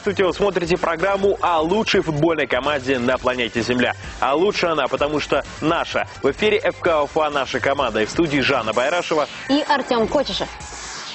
Здравствуйте, вы смотрите программу о лучшей футбольной команде на планете Земля. А лучше она, потому что наша. В эфире ФК Уфа «Наша команда». И в студии Жанна Байрашева и Артем Кочешев.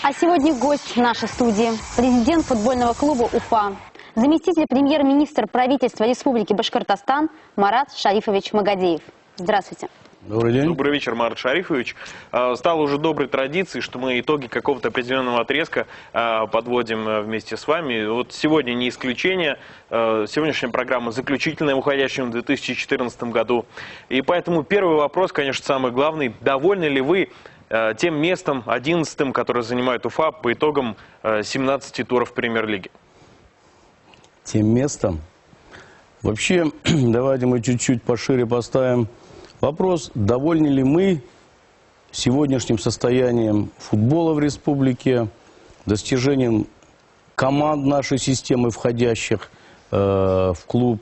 А сегодня гость в нашей студии – президент футбольного клуба «Уфа», заместитель премьер-министра правительства Республики Башкортостан Марат Шарифович Магадеев. Здравствуйте. Добрый день. Добрый вечер, Марат Шарифович. Стало уже доброй традицией, что мы итоги какого-то определенного отрезка подводим вместе с вами. Вот сегодня не исключение. Сегодняшняя программа заключительная в уходящем 2014 году. И поэтому первый вопрос, конечно, самый главный. Довольны ли вы тем местом, 11-м, которое занимает Уфа по итогам 17 туров премьер-лиги? Тем местом? Вообще, давайте мы чуть-чуть пошире поставим вопрос, довольны ли мы сегодняшним состоянием футбола в республике, достижением команд нашей системы, входящих в клуб.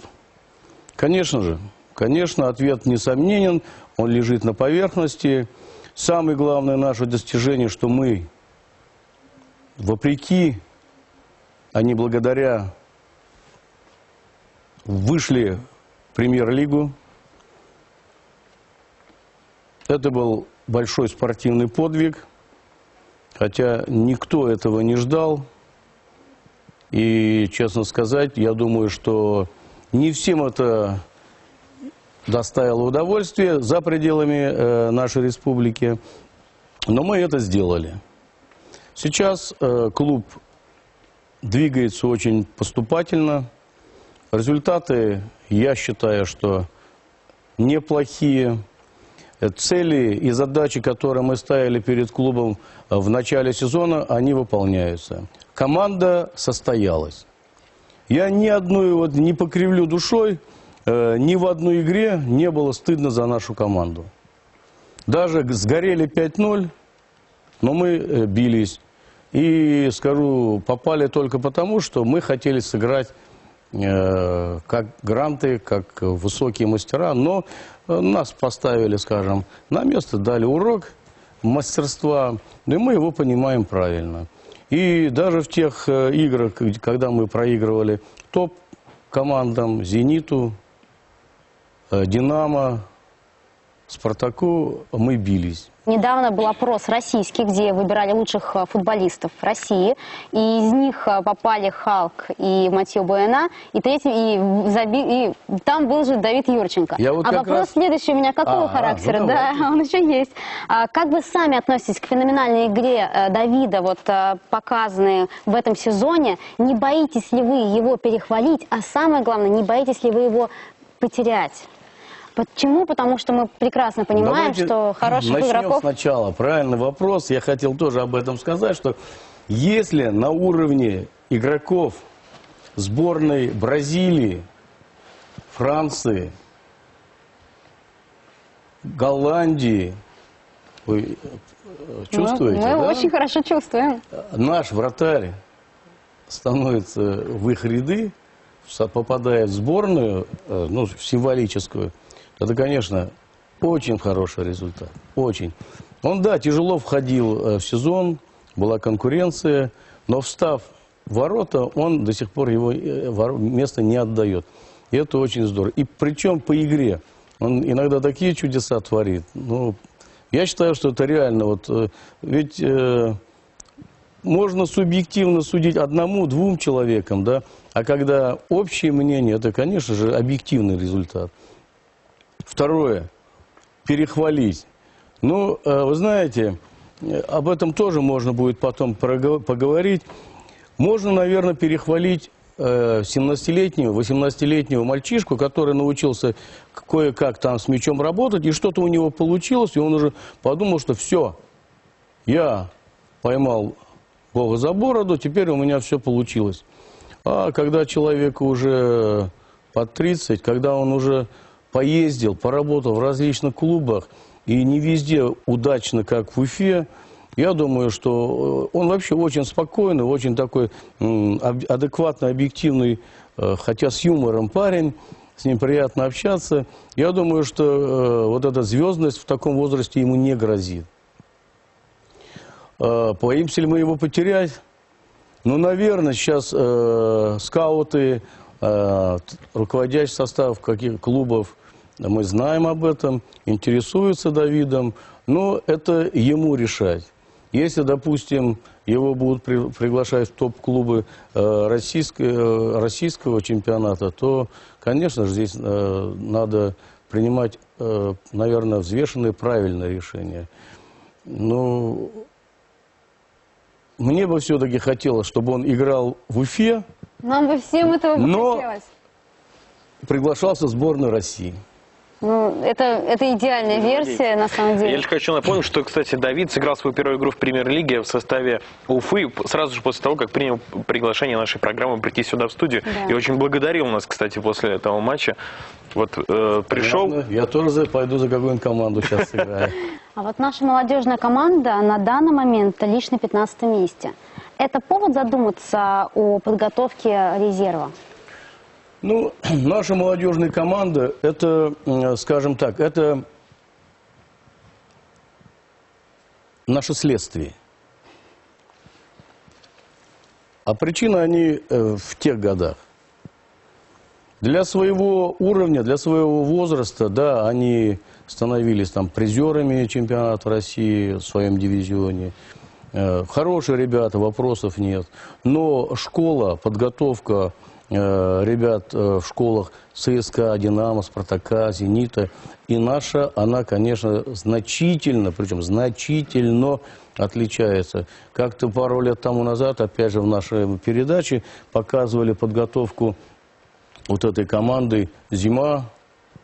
Конечно же, конечно, ответ несомненен, он лежит на поверхности. Самое главное наше достижение, что мы, вопреки, а не благодаря, вышли в премьер-лигу. Это был большой спортивный подвиг, хотя никто этого не ждал. И, честно сказать, я думаю, что не всем это доставило удовольствие за пределами нашей республики, но мы это сделали. Сейчас клуб двигается очень поступательно. Результаты, я считаю, что неплохие. Цели и задачи, которые мы ставили перед клубом в начале сезона, они выполняются. Команда состоялась. Я ни одной не покривлю душой, ни в одной игре не было стыдно за нашу команду. Даже сгорели 5-0, но мы бились. И, скажу, попали только потому, что мы хотели сыграть как гранты, как высокие мастера, но нас поставили, скажем, на место, дали урок мастерства, и мы его понимаем правильно. И даже в тех играх, когда мы проигрывали топ-командам, «Зениту», «Динамо», «Спартаку», мы бились. Недавно был опрос российский, где выбирали лучших футболистов России. И из них попали Халк и Матьё Буэна. И там был же Давид Юрченко. А вопрос следующий у меня какого характера? Да, он еще есть. Как вы сами относитесь к феноменальной игре Давида, показанной в этом сезоне? Не боитесь ли вы его перехвалить? А самое главное, не боитесь ли вы его потерять? Почему? Потому что мы прекрасно понимаем, что хороших игроков... Начнем сначала. Правильный вопрос. Я хотел тоже об этом сказать, что если на уровне игроков сборной Бразилии, Франции, Голландии, вы чувствуете? Мы очень хорошо чувствуем. Наш вратарь становится в их ряды, попадает в сборную, символическую. Это, конечно, очень хороший результат. Очень. Он, да, тяжело входил в сезон, была конкуренция, но встав в ворота, он до сих пор его место не отдает. И это очень здорово. И причем по игре. Он иногда такие чудеса творит. Я считаю, что это реально. Ведь можно субъективно судить одному-двум человекам, да, а когда общее мнение, это, конечно же, объективный результат. Второе. Перехвалить. Вы знаете, об этом тоже можно будет потом поговорить. Можно, наверное, перехвалить 17-летнего, 18-летнего мальчишку, который научился кое-как там с мячом работать, и что-то у него получилось, и он уже подумал, что все, я поймал Бога за бороду, теперь у меня все получилось. А когда человеку уже под 30, когда он уже поездил, поработал в различных клубах, и не везде удачно, как в Уфе, я думаю, что он вообще очень спокойный, очень такой адекватный, объективный, хотя с юмором парень, с ним приятно общаться. Я думаю, что вот эта звездность в таком возрасте ему не грозит. Боимся ли мы его потерять? Ну, наверное, сейчас скауты, руководящий состав каких клубов, мы знаем об этом, интересуются Давидом, но это ему решать. Если, допустим, его будут приглашать в топ-клубы российского чемпионата, то, конечно же, здесь надо принимать, наверное, взвешенные, правильные решения. Но мне бы все-таки хотелось, чтобы он играл в Уфе. Нам бы всем этого бы хотелось. Приглашался в сборную России. Ну, это идеальная версия, на самом деле. Я лишь хочу напомнить, что, кстати, Давид сыграл свою первую игру в премьер-лиге в составе Уфы сразу же после того, как принял приглашение нашей программы прийти сюда в студию. Да. И очень благодарил нас, кстати, после этого матча. Вот пришел... Я тоже пойду за какую-нибудь команду сейчас сыграю. А вот наша молодежная команда на данный момент лишь на 15 месте. Это повод задуматься о подготовке резерва? Ну, наша молодежная команда, это, скажем так, это наше следствие. А причины они в тех годах. Для своего уровня, для своего возраста, да, они становились там призерами чемпионата России в своем дивизионе. Хорошие ребята, вопросов нет. Но школа, подготовка ребят в школах ЦСКА, Динамо, Спартака, Зенита. И наша, она, конечно, значительно, причем значительно отличается. Как-то пару лет тому назад, опять же, в нашей передаче показывали подготовку вот этой команды. Зима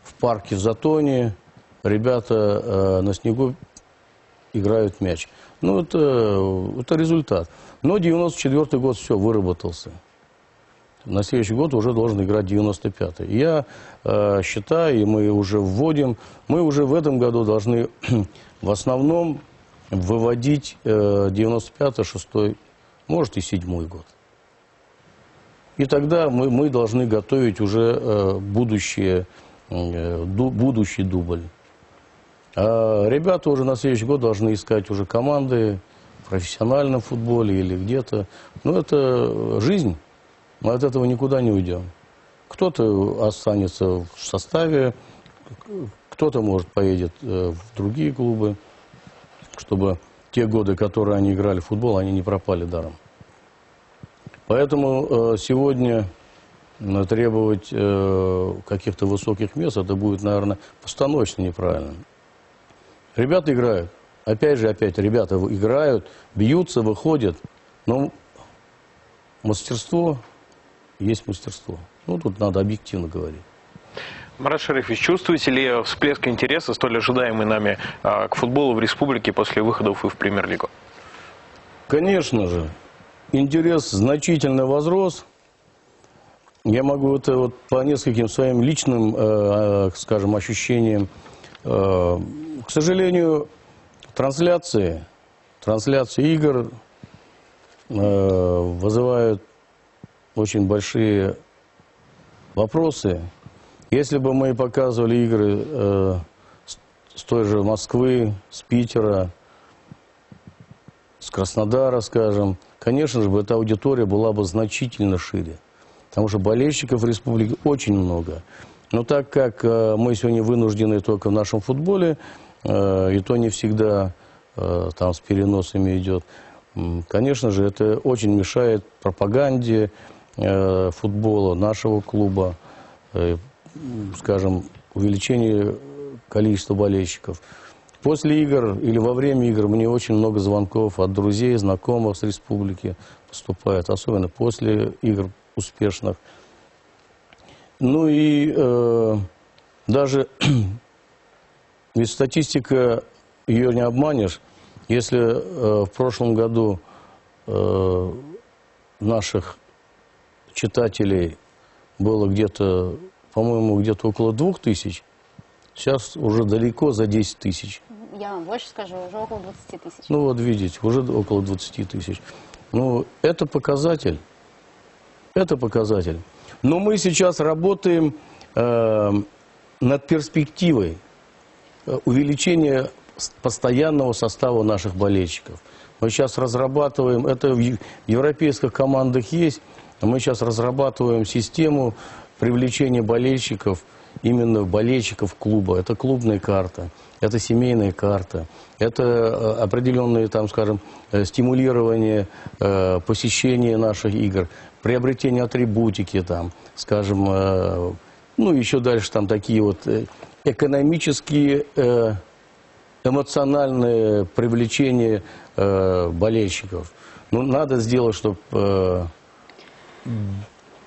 в парке в Затоне. Ребята на снегу играют мяч. Ну, это результат. Но 94-й год все, выработался. На следующий год уже должен играть 95-й. Я считаю, и мы уже вводим, мы уже в этом году должны в основном выводить 95-й, 6-й, может и 7-й год. И тогда мы должны готовить уже будущий дубль. А ребята уже на следующий год должны искать уже команды в профессиональном футболе или где-то. Ну, это жизнь. Мы от этого никуда не уйдем. Кто-то останется в составе, кто-то, может, поедет в другие клубы, чтобы те годы, которые они играли в футбол, они не пропали даром. Поэтому сегодня требовать каких-то высоких мест, это будет, наверное, постановочно неправильно. Ребята играют. Опять ребята играют, бьются, выходят. Но мастерство есть мастерство. Ну, тут надо объективно говорить. Марат Шарифович, чувствуете ли всплеск интереса, столь ожидаемый нами, к футболу в республике после выхода Уфы в премьер-лигу? Конечно же. Интерес значительно возрос. Я могу это вот по нескольким своим личным, скажем, ощущениям. К сожалению, трансляции игр вызывают очень большие вопросы. Если бы мы показывали игры с той же Москвы, с Питера, с Краснодара, скажем, конечно же, эта аудитория была бы значительно шире. Потому что болельщиков в республике очень много. Но так как мы сегодня вынуждены только в нашем футболе, и то не всегда там с переносами идет, конечно же, это очень мешает пропаганде футбола, нашего клуба, скажем, увеличению количества болельщиков. После игр или во время игр мне очень много звонков от друзей, знакомых с республики поступает, особенно после игр успешных. Ну и даже, ведь статистика, ее не обманешь, если в прошлом году наших читателей было где-то, по-моему, где-то около 2000, сейчас уже далеко за 10 тысяч. Я вам больше скажу, уже около 20 тысяч. Ну вот видите, уже около 20 тысяч. Ну, это показатель. Это показатель. Но мы сейчас работаем над перспективой увеличения постоянного состава наших болельщиков. Мы сейчас разрабатываем, это в европейских командах есть, мы сейчас разрабатываем систему привлечения болельщиков, именно болельщиков клуба. Это клубная карта, это семейная карта, это определенные, там, скажем, стимулирование посещения наших игр, приобретение атрибутики, там, скажем, ну, еще дальше там такие вот экономические, эмоциональное привлечение болельщиков. Ну, надо сделать, чтобы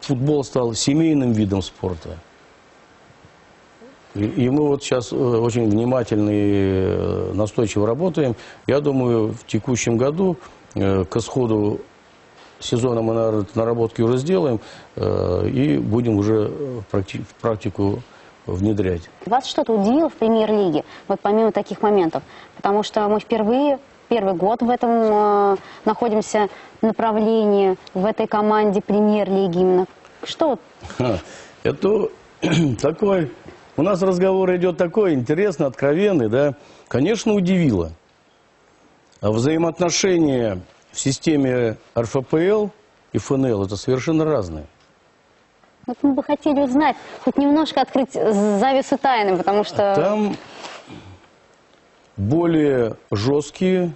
футбол стал семейным видом спорта. И мы вот сейчас очень внимательно и настойчиво работаем. Я думаю, в текущем году, к исходу сезона, мы, наверное, наработки уже сделаем и будем уже в практику внедрять. Вас что-то удивило в премьер-лиге, вот помимо таких моментов? Потому что мы впервые, первый год в этом находимся направлении, в этой команде премьер-лиги именно. Что? Это такой... У нас разговор идет такой интересный, откровенный, да. Конечно, удивило. А взаимоотношения в системе РФПЛ и ФНЛ это совершенно разные. Вот мы бы хотели узнать, хоть немножко открыть завесу тайны, потому что... Там более жесткие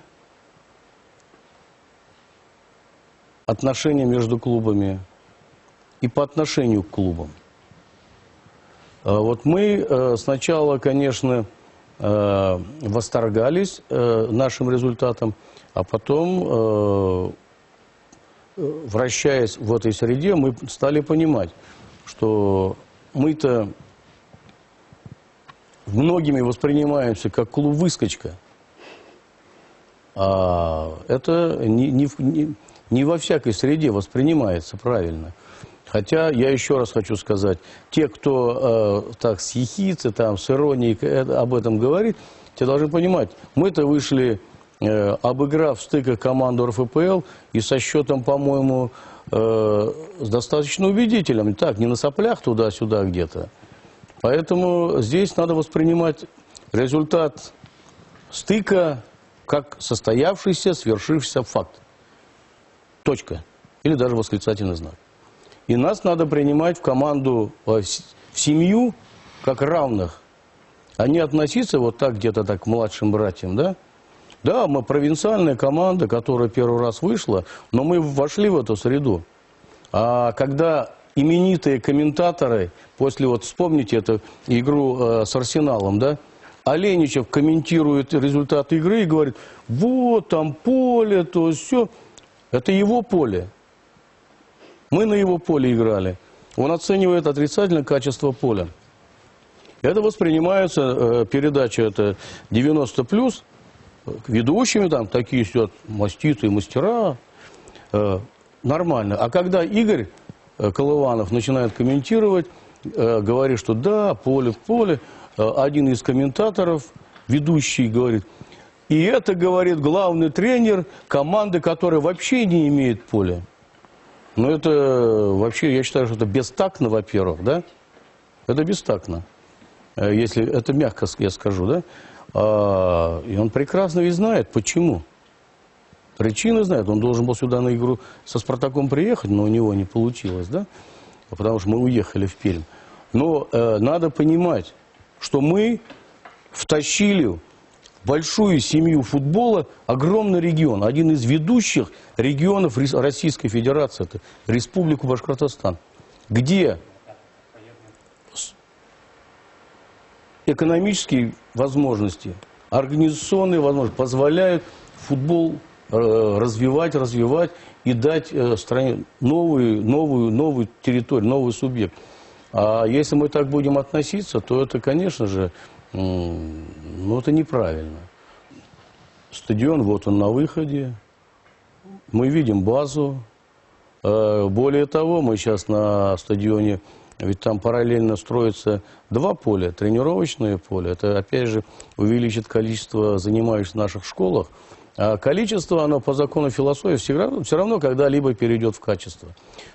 отношения между клубами и по отношению к клубам. Вот мы сначала, конечно, восторгались нашим результатом, а потом, вращаясь в этой среде, мы стали понимать, что мы-то многими воспринимаемся как клуб-выскочка, а это не во всякой среде воспринимается правильно. Хотя, я еще раз хочу сказать, те, кто так с ехидцей, там, с иронией об этом говорит, те должны понимать, мы-то вышли, обыграв в стыках команду РФПЛ, и со счетом, по-моему, достаточно убедительным. Так, не на соплях туда-сюда где-то. Поэтому здесь надо воспринимать результат стыка как состоявшийся, свершившийся факт. Точка. Или даже восклицательный знак. И нас надо принимать в команду, в семью, как равных, а не относиться вот так где-то так к младшим братьям, да? Да, мы провинциальная команда, которая первый раз вышла, но мы вошли в эту среду. А когда именитые комментаторы, после, вот вспомните эту игру с Арсеналом, да? Оленичев комментирует результат игры и говорит, вот там поле, то все. Это его поле. Мы на его поле играли. Он оценивает отрицательное качество поля. Это воспринимается, передача это 90+, ведущими там такие сидят маститые мастера, нормально. А когда Игорь Колыванов начинает комментировать, говорит, что да, поле в поле, один из комментаторов, ведущий, говорит, и это, говорит, главный тренер команды, которая вообще не имеет поля. Но это вообще, я считаю, что это бестактно, во-первых, да? Это бестактно, если это мягко я скажу, да? И он прекрасно ведь знает, почему. Причины знает. Он должен был сюда на игру со «Спартаком» приехать, но у него не получилось, да? Потому что мы уехали в Пермь. Но надо понимать, что мы втащили в большую семью футбола огромный регион. Один из ведущих регионов Российской Федерации, это Республика Башкортостан, где экономические возможности, организационные возможности позволяют футбол развивать и дать стране новую территорию, новый субъект. А если мы так будем относиться, то это, конечно же, ну, это неправильно. Стадион, вот он на выходе. Мы видим базу. Более того, мы сейчас на стадионе, ведь там параллельно строится 2 поля, тренировочное поле. Это, опять же, увеличит количество занимающихся в наших школах. А количество, оно по закону философии все равно когда-либо перейдет в качество.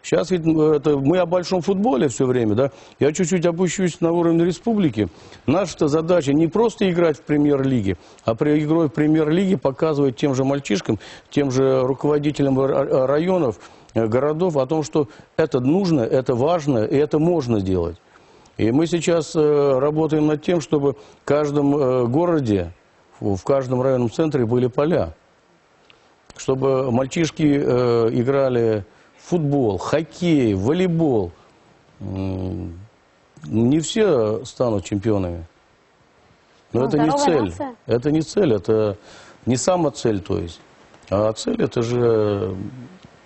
Сейчас ведь мы о большом футболе все время, да? Я чуть-чуть опущусь на уровень республики. Наша задача не просто играть в премьер-лиге, а при игре в премьер-лиге показывать тем же мальчишкам, тем же руководителям районов, городов о том, что это нужно, это важно и это можно делать. И мы сейчас работаем над тем, чтобы в каждом городе, в каждом районном центре были поля. Чтобы мальчишки играли в футбол, хоккей, волейбол. Не все станут чемпионами. Но это не цель. Это не цель, это не сама цель, то есть. А цель это же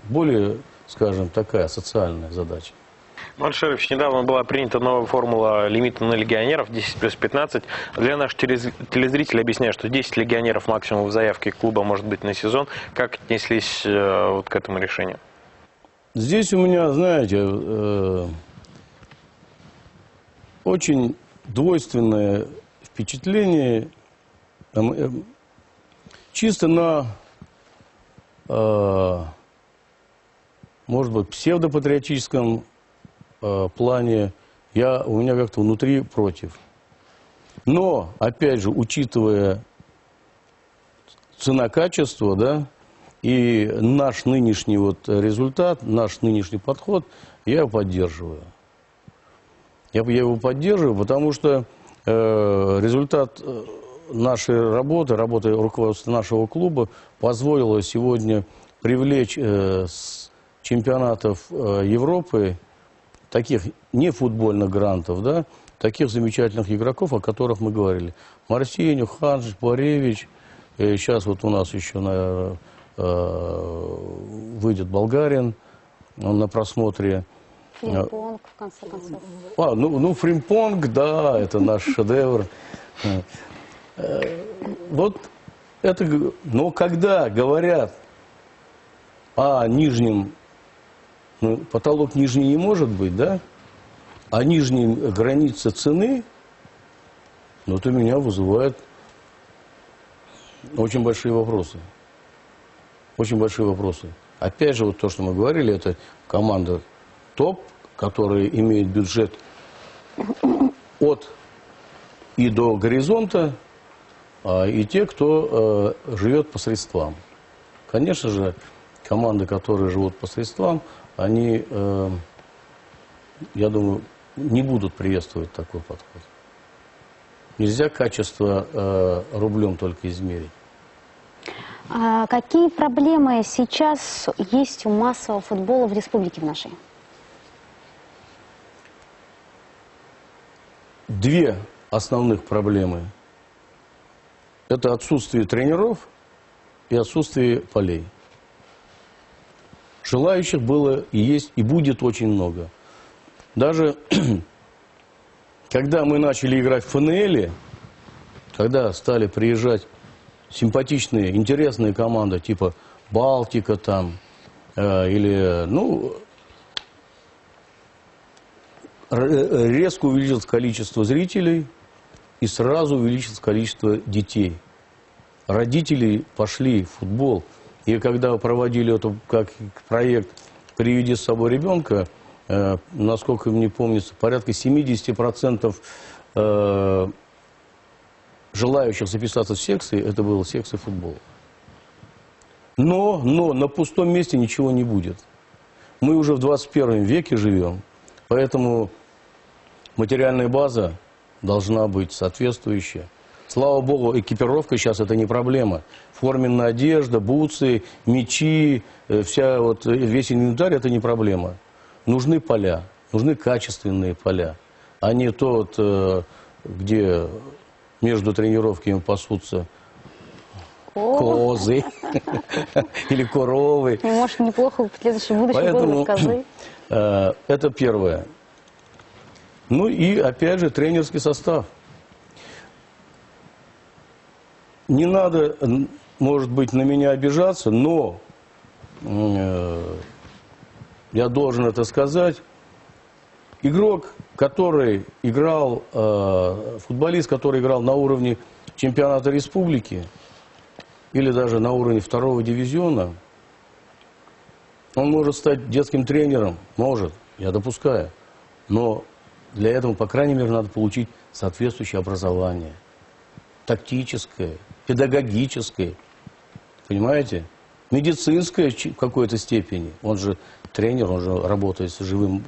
более, скажем, такая социальная задача. Марат Шарипович, недавно была принята новая формула лимита на легионеров 10+15. Для наших телезрителей объясняю, что 10 легионеров максимум в заявке клуба может быть на сезон. Как отнеслись вот к этому решению? Здесь у меня, знаете, очень двойственное впечатление. Чисто на, может быть, псевдопатриотическом плане у меня как-то внутри против. Но, опять же, учитывая цена-качество, да, и наш нынешний вот результат, наш нынешний подход, я его поддерживаю. Я его поддерживаю, потому что результат нашей работы руководства нашего клуба позволило сегодня привлечь с чемпионатов Европы таких не футбольных грантов, да, таких замечательных игроков, о которых мы говорили. Марсиню, Ханжич, Боревич. Сейчас вот у нас еще, наверное, выйдет болгарин, он на просмотре. Фримпонг, в конце концов. Ну, Фримпонг, да, это наш шедевр. Вот это, но когда говорят о нижнем, ну, потолок нижний не может быть, да? А нижней граница цены, ну, это меня вызывает очень большие вопросы. Очень большие вопросы. Опять же, вот то, что мы говорили, это команда топ, которая имеет бюджет от и до горизонта, и те, кто живет по средствам. Конечно же, команды, которые живут по средствам, они, я думаю, не будут приветствовать такой подход. Нельзя качество рублем только измерить. А какие проблемы сейчас есть у массового футбола в республике в нашей? Две основных проблемы. Это отсутствие тренеров и отсутствие полей. Желающих было и есть, и будет очень много. Даже когда мы начали играть в ФНЛ, когда стали приезжать симпатичные, интересные команды, типа Балтика там, или, ну, резко увеличилось количество зрителей и сразу увеличилось количество детей. Родители пошли в футбол. И когда проводили это как проект «Приведи с собой ребенка», насколько мне помнится, порядка 70% желающих записаться в секции, это была секция футбола. Но на пустом месте ничего не будет. Мы уже в 21 веке живем, поэтому материальная база должна быть соответствующая. Слава богу, экипировка сейчас это не проблема. Форменная одежда, бутсы, мячи, весь инвентарь это не проблема. Нужны поля, нужны качественные поля, а не то, где между тренировками пасутся козы или коровы. Может, неплохо в следующем будущем было козы. Это первое. Ну и опять же тренерский состав. Не надо, может быть, на меня обижаться, но я должен это сказать. Игрок, который играл, футболист, который играл на уровне чемпионата республики, или даже на уровне 2-го дивизиона, он может стать детским тренером, может, я допускаю. Но для этого, по крайней мере, надо получить соответствующее образование. Тактическое, педагогическое, понимаете? Медицинское в какой-то степени. Он же тренер, он же работает с живыми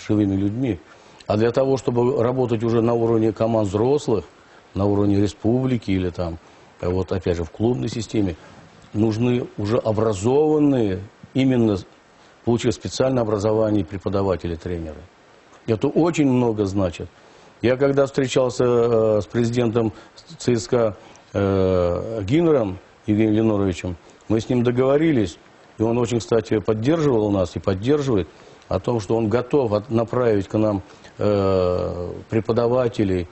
людьми. А для того, чтобы работать уже на уровне команд взрослых, на уровне республики или там, вот опять же, в клубной системе, нужны уже образованные, именно получив специальное образование преподаватели, тренеры. Это очень много значит. Я когда встречался с президентом ЦСКА Гиннером Евгением Леноровичем, мы с ним договорились, и он очень, кстати, поддерживал нас и поддерживает, о том, что он готов направить к нам преподавателей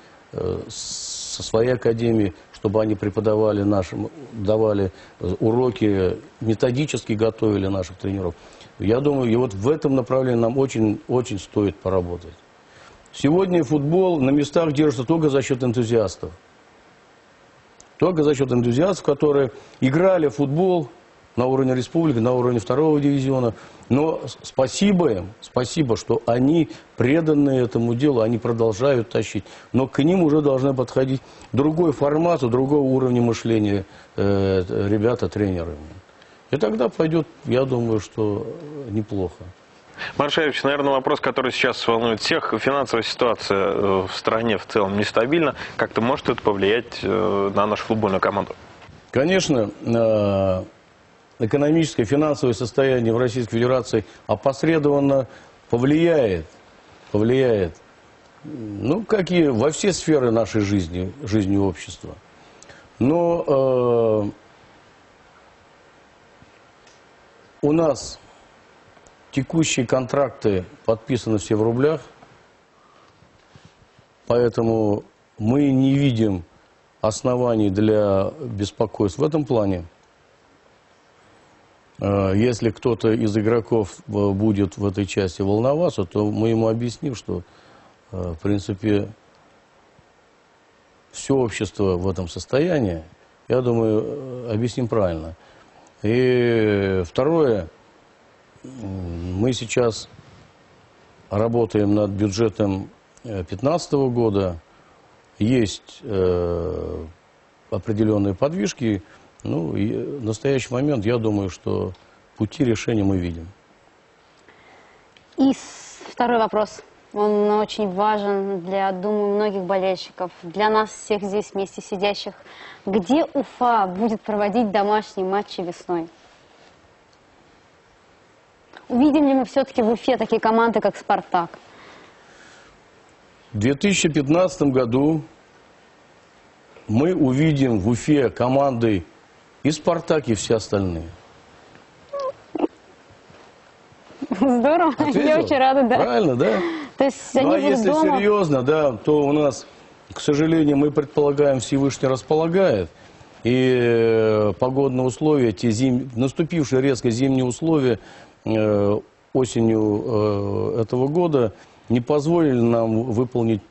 со своей академии, чтобы они преподавали нашим, давали уроки, методически готовили наших тренеров. Я думаю, и вот в этом направлении нам очень стоит поработать. Сегодня футбол на местах держится только за счет энтузиастов. Только за счет энтузиастов, которые играли в футбол на уровне республики, на уровне 2-го дивизиона. Но спасибо им, спасибо, что они преданы этому делу, они продолжают тащить. Но к ним уже должны подходить другой формат, другого уровня мышления ребята, тренеры. И тогда пойдет, я думаю, что неплохо. Марат Шарипович, наверное, вопрос, который сейчас волнует всех. Финансовая ситуация в стране в целом нестабильна. Как-то может это повлиять на нашу футбольную команду? Конечно, экономическое, финансовое состояние в Российской Федерации опосредованно повлияет, ну, как и во все сферы нашей жизни общества. Но у нас текущие контракты подписаны все в рублях, поэтому мы не видим оснований для беспокойств в этом плане. Если кто-то из игроков будет в этой части волноваться, то мы ему объясним, что, в принципе, все общество в этом состоянии. Я думаю, объясним правильно. И второе, мы сейчас работаем над бюджетом 2015 года. Есть определенные подвижки. Ну, и в настоящий момент, я думаю, что пути решения мы видим. И второй вопрос. Он очень важен для, думаю, многих болельщиков, для нас всех здесь вместе сидящих. Где Уфа будет проводить домашние матчи весной? Увидим ли мы все-таки в Уфе такие команды, как «Спартак»? В 2015 году мы увидим в Уфе команды и «Спартак», и все остальные. Здорово, Ответил? Я очень рада, да. Правильно, да? То есть они будут если дома... серьезно, да, то у нас, к сожалению, мы предполагаем, Всевышний располагает, и погодные условия, наступившие резко зимние условия осенью этого года не позволили нам выполнить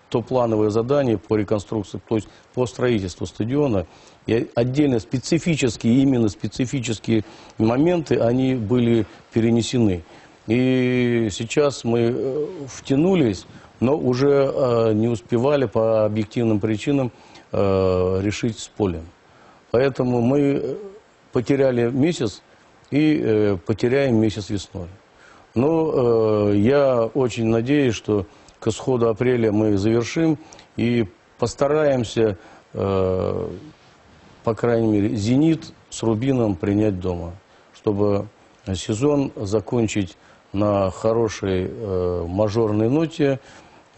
то плановое задание по реконструкции, то есть по строительству стадиона. И отдельно именно специфические моменты, они были перенесены. И сейчас мы втянулись, но уже не успевали по объективным причинам решить с полем. Поэтому мы потеряли месяц и потеряем месяц весной. Но я очень надеюсь, что к исходу апреля мы завершим и постараемся, по крайней мере, «Зенит» с «Рубином» принять дома, чтобы сезон закончить на хорошей мажорной ноте,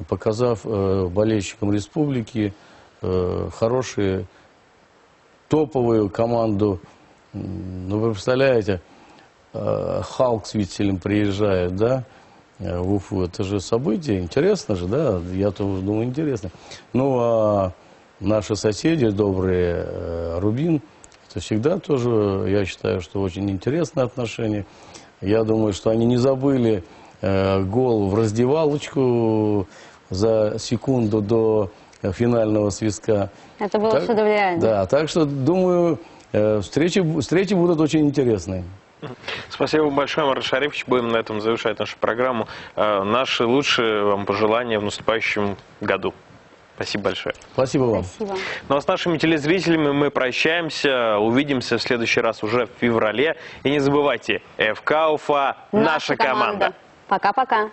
показав болельщикам республики хорошую топовую команду. Ну, вы представляете, Халк с Витцелем приезжает, да, в Уфу. Это же событие, интересно же, да, я тоже думаю, интересно. Ну, а наши соседи добрые, Рубин, это всегда тоже, я считаю, что очень интересные отношения. Я думаю, что они не забыли гол в раздевалочку за секунду до финального свистка. Это было чудовищно. Да, так что, думаю, Встречи будут очень интересные. Спасибо вам большое, Марат Шарифович. Будем на этом завершать нашу программу. Наши лучшие вам пожелания в наступающем году. Спасибо большое. Спасибо вам. Спасибо. Ну а с нашими телезрителями мы прощаемся. Увидимся в следующий раз уже в феврале. И не забывайте, ФК Уфа – наша команда. Пока-пока.